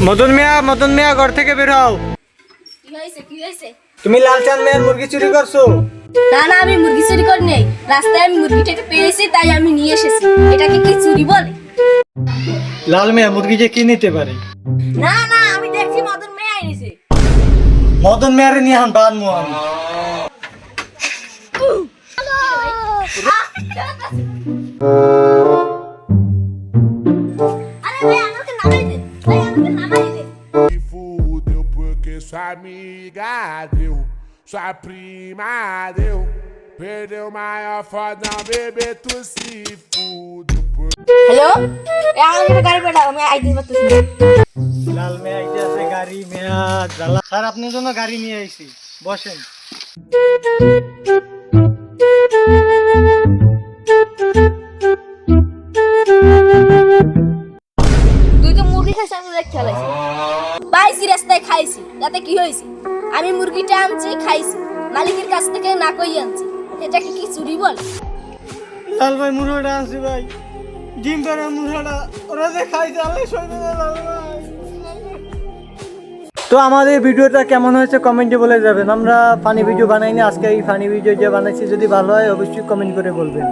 মদন মিয়া ঘর থেকে বের হও। কি হয়েছে? তুমি লালচাঁদ মিয়ার মুরগি চুরি করছো? না আমি মুরগি চুরি করি নাই। রাস্তায় আমি মুরগিটাকে পেয়েছি তাই আমি নিয়ে এসেছি। এটাকে কি চুরি বলে? লাল মিয়া মুরগি যে কি নিতে পারে? না আমি দেখছি মদন মেয়ে আইছে। মদন মিয়ারে নিয়ে এখন বাঁধবো আমি। আরে ভাই আমাকে নামাই দে। Fudeu porque sua amiga deu, sua prima deu, perdeu o maior fodão, bebê, tu se fudeu. Hello, আমাকে গাড়ি পাঠাও, আমি আইতে পারতেছি না। লাল মিয়া আইতে আছে গাড়ি মিয়া জ্বালা। স্যার আপনার জন্য গাড়ি নিয়ে আইছি, বসেন। তুই তো মুরগি খাইছিস, আমি দেখ খেলাইছি। পাইছি রাস্তায় খাইছি, তাতে কি হয়েছে? আমি মুরগিটা আনছি খাইছি, মালিকের কাছ থেকে না কই আনছি। এটাকে কি চুরি বলে? লাল ভাই মুরগিটা আনছি ভাই, ডিম পাড়া মুরগিটা ওরা যে খাইছে আল্লাহ সইবে না লাল ভাই। তো আমাদের ভিডিওটা কেমন হয়েছে কমেন্টে বলে যাবেন। আমরা ফানি ভিডিও বানাইনি, আজকে এই ফানি ভিডিও যে বানাইছি যদি ভালো হয় অবশ্যই কমেন্ট করে বলবেন।